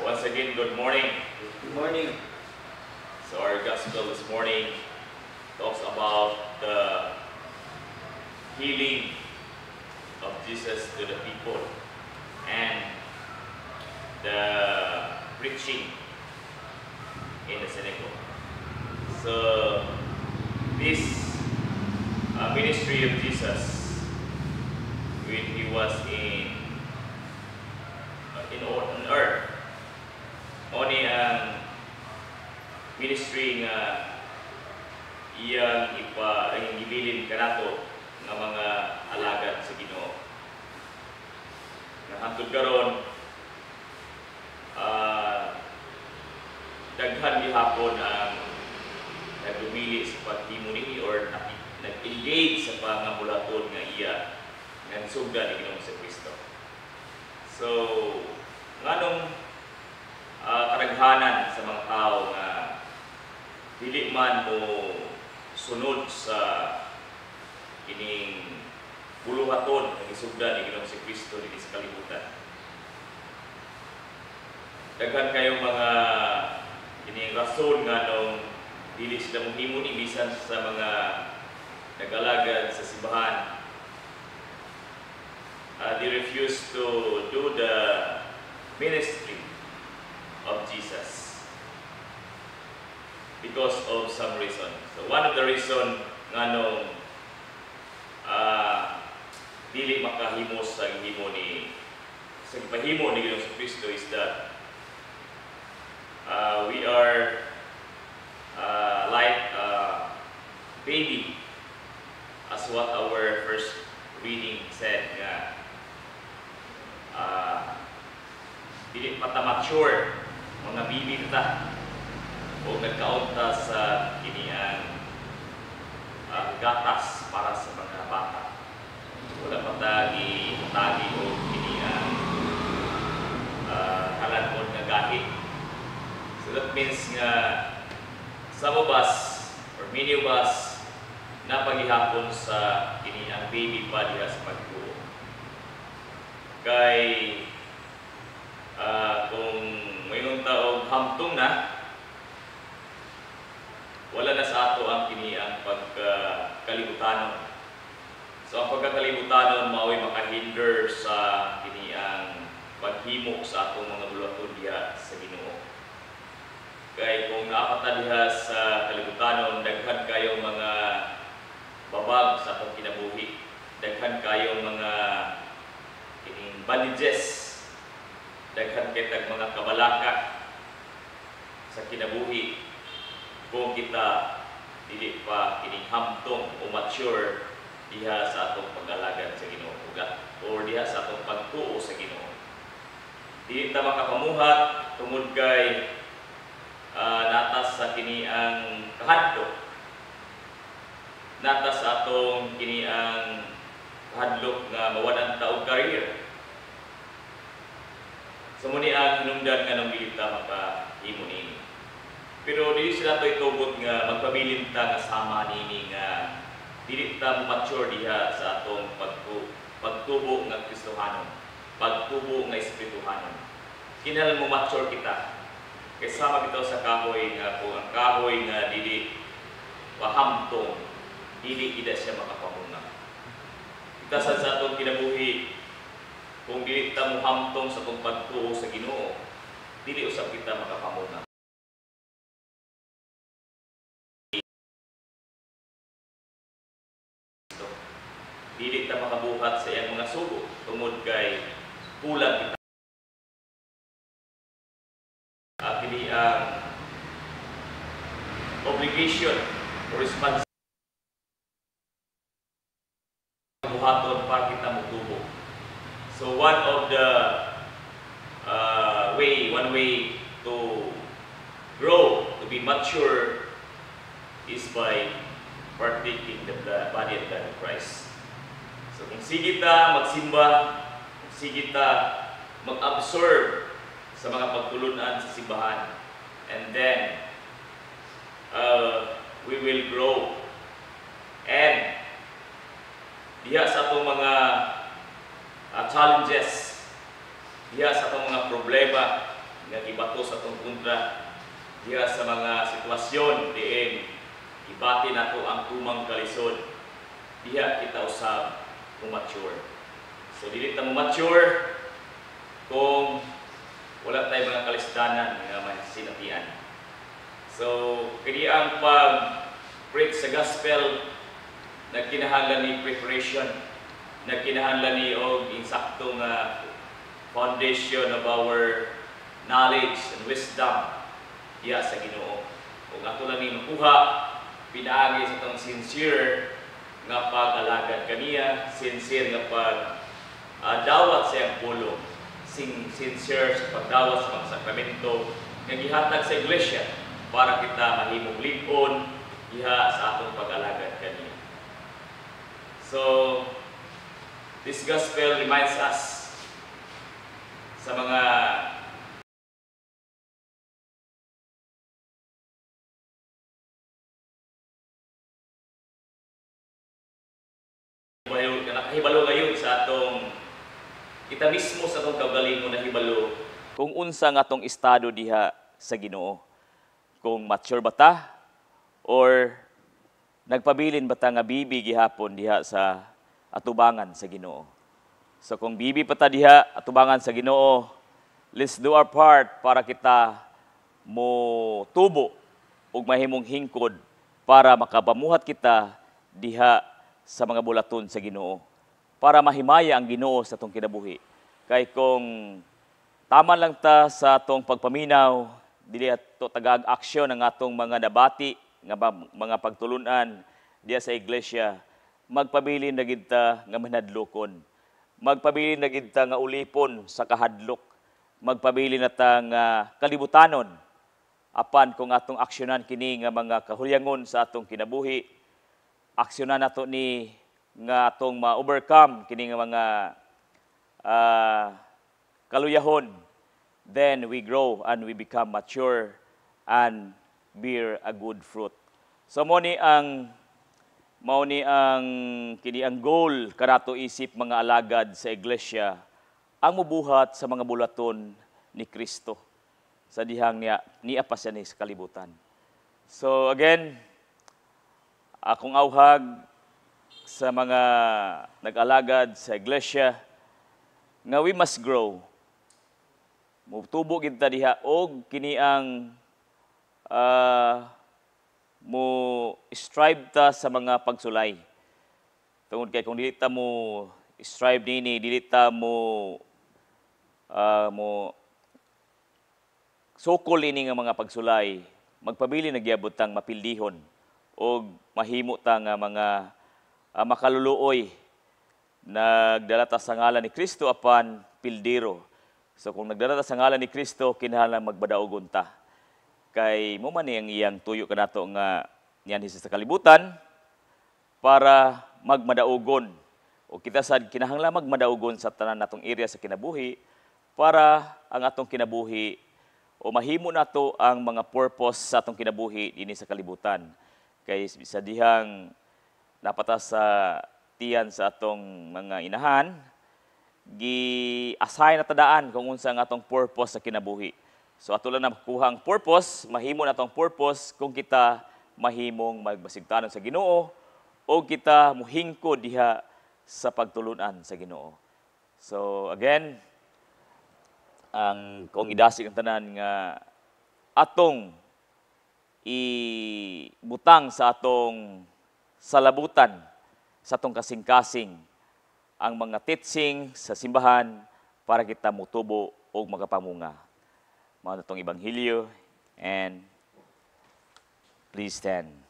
Once again, good morning. Good morning. So our gospel this morning talks about the healing of Jesus to the people and the preaching in the synagogue. So this ministry of Jesus, when he was on earth, only ang ministry nga iyang ibilin kanato nga mga alagad sa Ginoo. Nga hangtod karon daghan gihapon ang nagdumili sa paghimo niini or nag-engage sa pangambulaton nga iya nga sugda ni Ginoong Kristo. So nganong karaghanan sa mga tao nga dili man mo sunod sa kining buluhaton nga gisugda ni Ginoong Kristo dinhi sa kalibutan. Daghan kayong mga kining rason nga nung dili sila mohimo ni bisan sa mga nag-alagad sa simbahan. They refuse to do the ministry of Jesus because of some reason. So one of the reason nga nung dili makahimo sa gihimo ni sa gipahimo ni Ginoong Kristo is that we are like a baby, as what our first reading said nga dili pa ta mature mga bibi ta o nagkaunta sa kiniang gatas para sa mga bata. Wala pa ta gitagi o kiniang kalanod nga gahi. So that means nga some of us or many of us napagihapon sa kiniang baby pa diha sa pagtuo. Kay kung mayroong taong hamtong na, wala na sa ato ang kiniang pagkalibutanon. So ang pagkakalibutan mao'y makahinder sa kiniang paghimo sa atong mga buluhaton diha sa Ginoo. Kay kung naapata diha sa kalibutan, daghan kayong mga babag sa atong kinabuhi, daghan kayong mga kining bandages, daghan kitag mga kabalaka sa kinabuhi kung kita dili pa kining hamtong o mature diha sa atong pag-alagad sa Ginoo o diha sa atong pagtuo sa Ginoo. Dili ta makapamuhat tungod kay natas sa kini ang kahadlok, natas sa atong kini ang kahadlok nga mawadan ta og career. So muni ang hinungdan nga nang dili ta makahimo nini. Pero dili sila to itugot nga magpabilin ta nga sama nini nga dili ta mature diha sa atong pagtubo nga Kristohanon, pagtubo nga espirituhanon. Kinahanglan mo mature kita. Kay sama bitaw sa kahoy nga kung ang kahoy nga dili pahamtong, dili ida siya makapamunga. Kita sa atong kinabuhi, kung dili ta mo hamtong sa atong pagtuo sa Ginoo, dili usab kita makapamunga. Dili ta makabuhat sa iyang mga sugo tungod kay kulang kita. Kini ang obligation o responsibility buhaton para kita motubo. So one of the one way to grow, to be mature, is by partaking the body and blood of Christ. So kung sige ta magsimba, kung sige ta mag-absorb sa mga pagtulunan sa simbahan, and then we will grow. And diha sa atong mga challenges, diha sa atong mga problema, nga gibato sa atong kontra diha sa mga sitwasyon diin ibati nato ang tumang kalisod diha kita usab mature. So dili ta mature kung wala tayo mga kalisdanan nga masinatian. So kini ang pag-preach sa gospel nagkinahanglan ni preparation, nagkinahanglan ni og insakto nga foundation of our knowledge and wisdom diya sa Ginoo. Kung ato lang ni makuha pinaagi sa tong sincere nga pag-alagad kaniya, sincere nga dawat sa iyang pulong, sincere sa pagdawat sa mga sakramento nga gihatag sa iglesia para kita mahimong lib-on diha sa atong pag-alagad kaniya. So, this gospel reminds us sa mga nakahibalo ngayon sa atong kita mismo sa atong kaugalingon na hibalo kung unsa nga atong estado diha sa Ginoo. Kung mature ba ta or nagpabilin ba ta nga bibi gihapon diha sa atubangan sa Ginoo. So kung bibi pa ta diha atubangan sa Ginoo, let's do our part para kita mo tubo ug mahimong hingkod para makapamuhat kita diha sa mga bulaton sa Ginoo. Para mahimaya ang Ginoo sa atong kinabuhi. Kay kung tama lang ta sa atong pagpaminaw, dili ato tagag aksyon ang atong mga nabati nga mga pagtulunan diya sa iglesia, magpabilin na gid ta nga manadlokon. Magpabilin na gid ta nga ulipon sa kahadlok. Magpabilin na ta nga kalibutanon apan kung atong aksyonan kini nga mga kahulyangon sa atong kinabuhi, aksyonan nato ni nga atong ma-overcome kini nga mga kaluyahon, then we grow and we become mature and bear a good fruit. So mao ni ang kini ang goal kanato isip mga alagad sa iglesia ang mubuhat sa mga bulaton ni Kristo sa dihang niya pa siya ni sa kalibutan. So again, akong awhag sa mga nag-alagad sa iglesia nga we must grow. Mutubo gid ta diha og kini ang mo strive ta sa mga pagsulay. Tungod kay kung dili ta mo strive nini, dili ta mo sukol ini nga mga pagsulay, magpabili nagyabot tang mapildihon og mahimo ta nga mga makaluluoy nagdala ta sa ngalan ni Kristo apan pildiro. So kung nagdala ta sa ngalan ni Kristo, kinahanglan magbadaogon ta. Kay mo man ang iyang tuyo kanato nga niyan sa kalibutan para magmadaogon. O kita sad kinahanglan magmadaogon sa tanan natong area sa kinabuhi para ang atong kinabuhi o mahimo nato ang mga purpose sa atong kinabuhi dinhi sa kalibutan. Kay sa dihang napatas sa tiyan sa atong mga inahan, gi-assign na tadaan kung unsa ang atong purpose sa kinabuhi. So ato lang na makuha ang purpose, mahimo na atong purpose kung kita mahimong magbasigtanon sa Ginoo o kita muhingkod diha sa pagtulunan sa Ginoo. So again, ang kung idasig ang tanan nga atong ibutang sa atong salabutan, sa atong kasing-kasing ang mga teaching sa simbahan para kita mutubo o magapamunga. Mao na itong Ebanghelyo, and please stand.